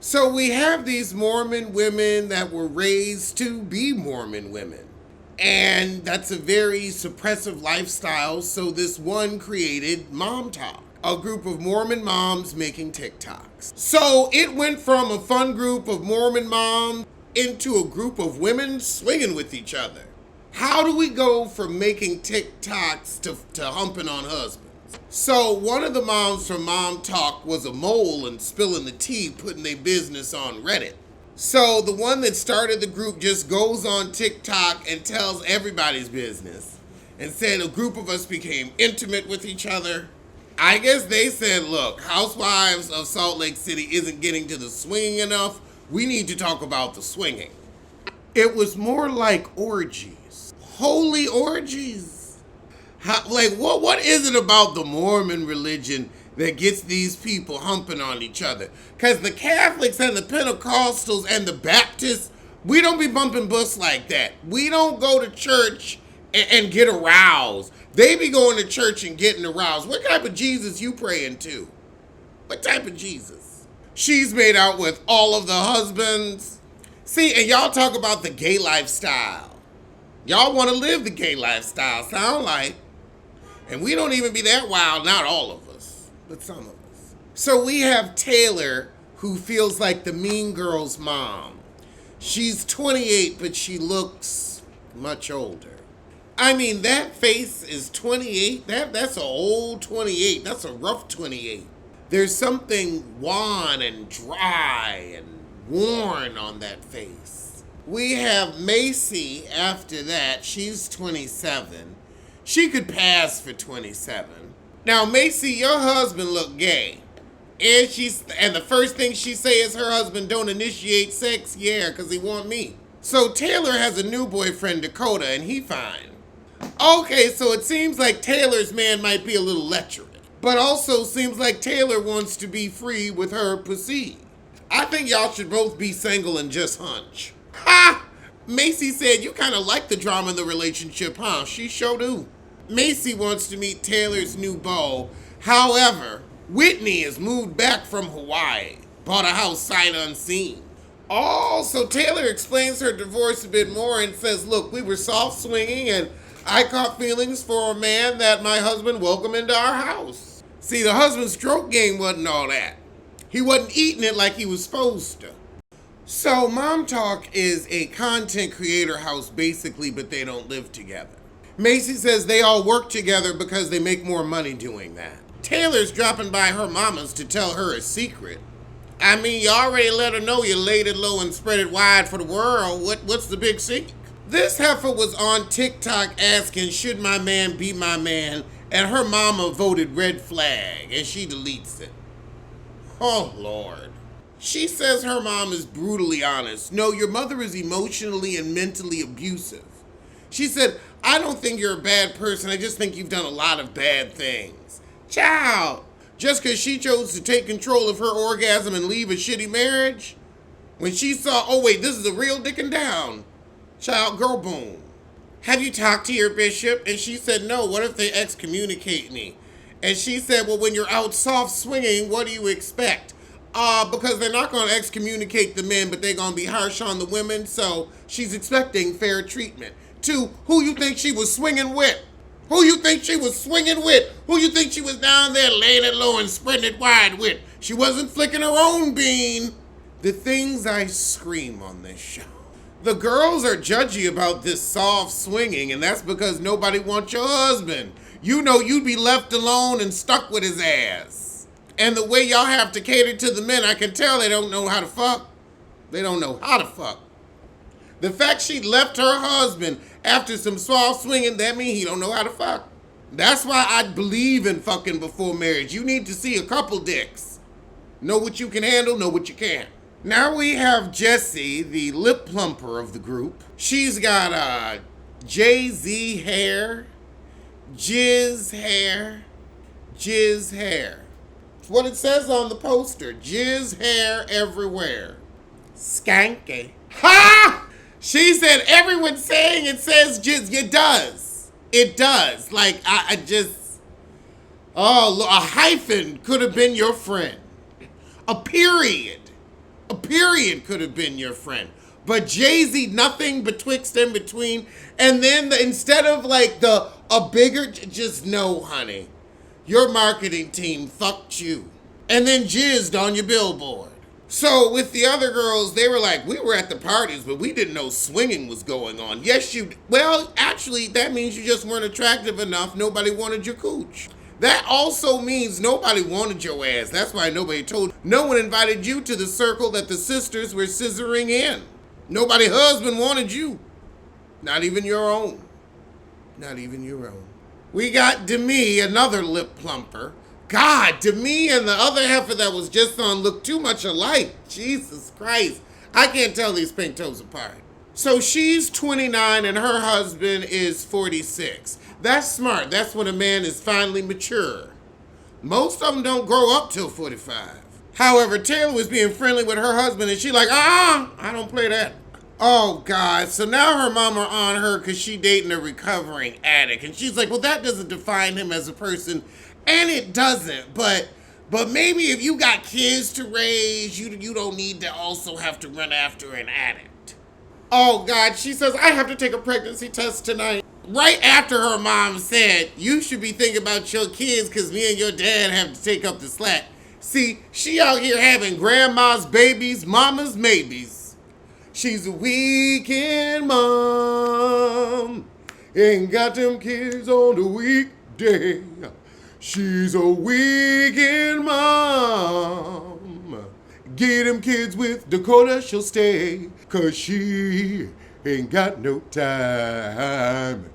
So we have these Mormon women that were raised to be Mormon women. And that's a very suppressive lifestyle. So this one created Mom Talk, a group of Mormon moms making TikToks. So it went from a fun group of Mormon moms into a group of women swinging with each other. How do we go from making TikToks to humping on husbands? So one of the moms from Mom Talk was a mole and spilling the tea, putting their business on Reddit. So the one that started the group just goes on TikTok and tells everybody's business and said a group of us became intimate with each other. I guess they said, look, Housewives of Salt Lake City isn't getting to the swinging enough. We need to talk about the swinging. It was more like orgies. Holy orgies. What is it about the Mormon religion that gets these people humping on each other? Because the Catholics and the Pentecostals and the Baptists, we don't be bumping butts like that. We don't go to church and get aroused. They be going to church and getting aroused. What type of Jesus you praying to? What type of Jesus? She's made out with all of the husbands. See, and y'all talk about the gay lifestyle. Y'all want to live the gay lifestyle, sound like. And we don't even be that wild, not all of us, but some of us. So we have Taylor, who feels like the mean girl's mom. She's 28, but she looks much older. I mean, that face is 28. That's an old 28. That's a rough 28. There's something wan and dry and worn on that face. We have Macy after that. She's 27. She could pass for 27. Now, Macy, your husband look gay. And the first thing she say is her husband don't initiate sex. Yeah, because he want me. So Taylor has a new boyfriend, Dakota, and he fine. Okay, so it seems like Taylor's man might be a little lecherous. But also seems like Taylor wants to be free with her pussy. I think y'all should both be single and just hunch. Ha! Macy said you kind of like the drama in the relationship, huh? She sure do. Macy wants to meet Taylor's new beau. However, Whitney has moved back from Hawaii. Bought a house sight unseen. Oh, so Taylor explains her divorce a bit more and says, look, we were soft swinging and I caught feelings for a man that my husband welcomed into our house. See, the husband's stroke game wasn't all that. He wasn't eating it like he was supposed to. So Mom Talk is a content creator house basically, but they don't live together. Macy says they all work together because they make more money doing that. Taylor's dropping by her mama's to tell her a secret. I mean, you already let her know you laid it low and spread it wide for the world. What's the big secret? This heifer was on TikTok asking, should my man be my man? And her mama voted red flag, and she deletes it. Oh, Lord. She says her mom is brutally honest. No, your mother is emotionally and mentally abusive. She said, I don't think you're a bad person. I just think you've done a lot of bad things. Child, just because she chose to take control of her orgasm and leave a shitty marriage? When she saw, oh wait, this is a real dicking down. Child, girl, boom. Have you talked to your bishop? And she said, no, what if they excommunicate me? And she said, well, when you're out soft swinging, what do you expect? Because they're not going to excommunicate the men, but they're going to be harsh on the women. So she's expecting fair treatment. To who you think she was swinging with? Who you think she was swinging with? Who you think she was down there laying it low and spreading it wide with? She wasn't flicking her own bean. The things I scream on this show. The girls are judgy about this soft swinging, and that's because nobody wants your husband. You know you'd be left alone and stuck with his ass. And the way y'all have to cater to the men, I can tell they don't know how to fuck. They don't know how to fuck. The fact she left her husband after some soft swinging, that means he don't know how to fuck. That's why I believe in fucking before marriage. You need to see a couple dicks. Know what you can handle, know what you can't. Now we have Jessie, the lip plumper of the group. She's got Jay-Z hair, jizz hair, jizz hair. It's what it says on the poster. Jizz hair everywhere. Skanky. Ha! She said everyone's saying it says jizz. It does. It does. Like, I just... Oh, a hyphen could have been your friend. A period A period could have been your friend. But Jay-Z, nothing betwixt and between. And then instead of like a bigger, just no, honey. Your marketing team fucked you. And then jizzed on your billboard. So with the other girls, they were like, we were at the parties, but we didn't know swinging was going on. Yes, well, actually, that means you just weren't attractive enough. Nobody wanted your cooch. That also means nobody wanted your ass. That's why nobody told. No one invited you to the circle that the sisters were scissoring in. Nobody husband wanted you. Not even your own. Not even your own. We got Demi, another lip plumper. God, Demi and the other heifer that was just on look too much alike. Jesus Christ. I can't tell these pink toes apart. So she's 29 and her husband is 46. That's smart. That's when a man is finally mature. Most of them don't grow up till 45. However, Taylor was being friendly with her husband and she like, I don't play that. Oh God, so now her mama on her because she dating a recovering addict. And she's like, well, that doesn't define him as a person. And it doesn't, but maybe if you got kids to raise, you don't need to also have to run after an addict. Oh God, she says, I have to take a pregnancy test tonight. Right after her mom said, you should be thinking about your kids because me and your dad have to take up the slack. See, she out here having grandma's babies, mama's maybes. She's a weekend mom. Ain't got them kids on the weekday. She's a weekend mom. Get them kids with Dakota, she'll stay. Cause she ain't got no time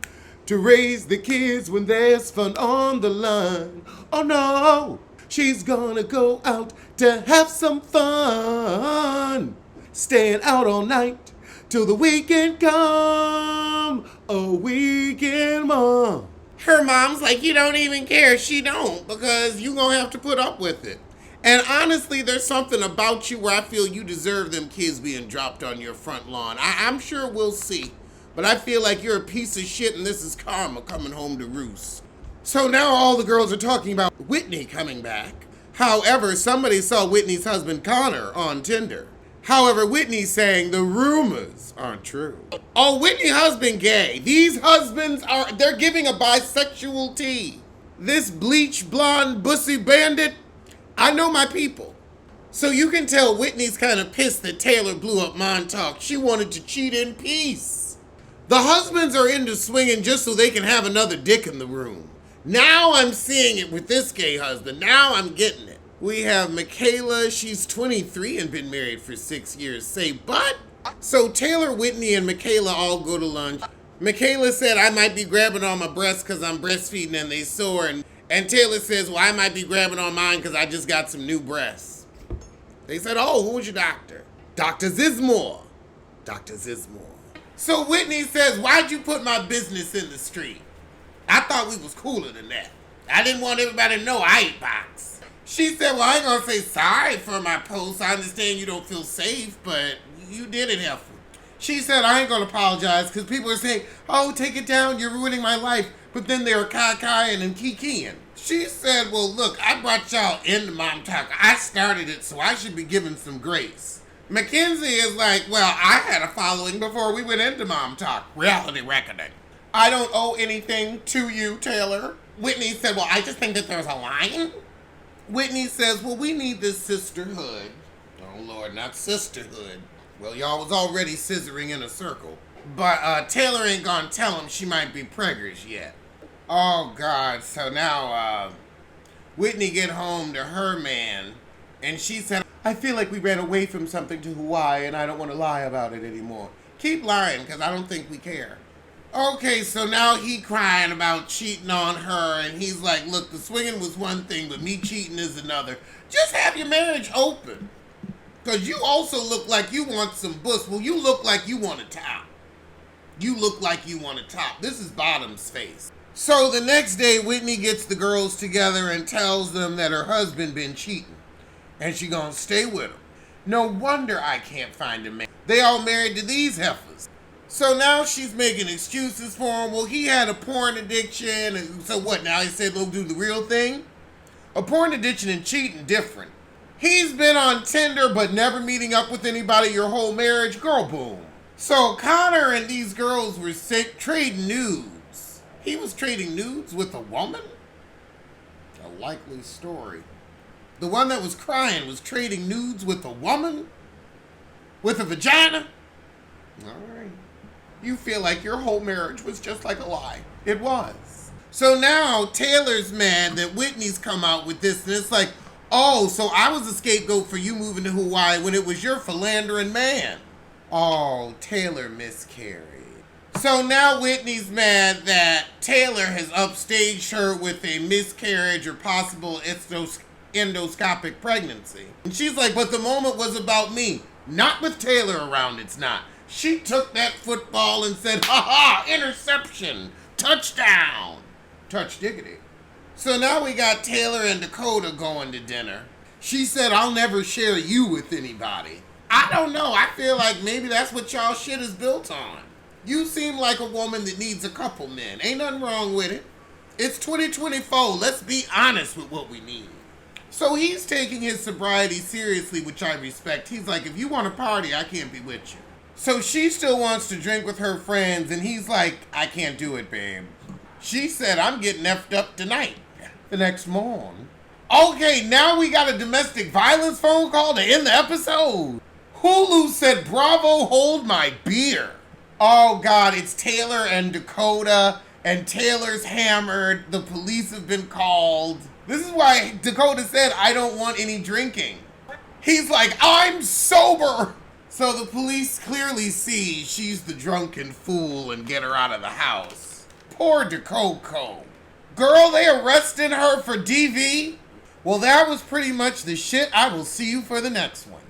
to raise the kids when there's fun on the line. Oh no, she's gonna go out to have some fun. Staying out all night till the weekend come. A weekend mom. Her mom's like, you don't even care. She don't, because you gonna have to put up with it. And honestly, there's something about you where I feel you deserve them kids being dropped on your front lawn. I'm sure we'll see. But I feel like you're a piece of shit and this is karma coming home to roost. So now all the girls are talking about Whitney coming back. However, somebody saw Whitney's husband Connor on Tinder. However, Whitney's saying the rumors aren't true. Oh, Whitney's husband gay. These husbands they're giving a bisexual tea. This bleach blonde bussy bandit, I know my people. So you can tell Whitney's kind of pissed that Taylor blew up Montauk. She wanted to cheat in peace. The husbands are into swinging just so they can have another dick in the room. Now I'm seeing it with this gay husband. Now I'm getting it. We have Michaela, she's 23 and been married for 6 years. Say, but? So Taylor, Whitney, and Michaela all go to lunch. Michaela said, I might be grabbing on my breasts because I'm breastfeeding and they sore. And Taylor says, well, I might be grabbing on mine because I just got some new breasts. They said, oh, who was your doctor? Dr. Zizmore. Dr. Zizmore. So Whitney says, why'd you put my business in the street? I thought we was cooler than that. I didn't want everybody to know I ate box. She said, well, I ain't gonna say sorry for my post. I understand you don't feel safe, but you did it, heifer. She said, I ain't gonna apologize because people are saying, oh, take it down, you're ruining my life. But then they were kai-kaiing and kikiing. She said, well, look, I brought y'all into Mom Talk. I started it, so I should be given some grace. Mackenzie is like, well, I had a following before we went into Mom Talk. Reality reckoning. I don't owe anything to you, Taylor. Whitney said, well, I just think that there's a line. Whitney says, well, we need this sisterhood. Oh, Lord, not sisterhood. Well, y'all was already scissoring in a circle. But Taylor ain't gonna tell him she might be preggers yet. Oh, God. So now Whitney get home to her man, and she said, I feel like we ran away from something to Hawaii, and I don't want to lie about it anymore. Keep lying, because I don't think we care. Okay, so now he crying about cheating on her, and he's like, look, the swinging was one thing, but me cheating is another. Just have your marriage open. Because you also look like you want some bus. Well, you look like you want a top. You look like you want a top. This is Bottom's face. So the next day, Whitney gets the girls together and tells them that her husband been cheating. And she gonna stay with him. No wonder I can't find a man. They all married to these heifers. So now she's making excuses for him. Well, he had a porn addiction. And so what, now he said, they'll do the real thing? A porn addiction and cheating different. He's been on Tinder but never meeting up with anybody your whole marriage? Girl, boom. So Connor and these girls were trading nudes. He was trading nudes with a woman? A likely story. The one that was crying was trading nudes with a woman? With a vagina? All right. You feel like your whole marriage was just like a lie. It was. So now Taylor's mad that Whitney's come out with this, and it's like, oh, so I was a scapegoat for you moving to Hawaii when it was your philandering man. Oh, Taylor miscarried. So now Whitney's mad that Taylor has upstaged her with a miscarriage or possible endoscopic pregnancy. And she's like, but the moment was about me. Not with Taylor around, it's not. She took that football and said, ha-ha, interception, touchdown. Touch diggity. So now we got Taylor and Dakota going to dinner. She said, I'll never share you with anybody. I don't know. I feel like maybe that's what y'all shit is built on. You seem like a woman that needs a couple men. Ain't nothing wrong with it. It's 2024. Let's be honest with what we need. So he's taking his sobriety seriously, which I respect. He's like, if you want to party, I can't be with you. So she still wants to drink with her friends, and he's like, I can't do it, babe. She said, I'm getting effed up tonight. The next morning. Okay, now we got a domestic violence phone call to end the episode. Hulu said, bravo, hold my beer. Oh God, it's Taylor and Dakota, and Taylor's hammered. The police have been called. This is why Dakota said, I don't want any drinking. He's like, I'm sober. So the police clearly see she's the drunken fool and get her out of the house. Poor Dakota. Girl, they arrested her for DV? Well, that was pretty much the shit. I will see you for the next one.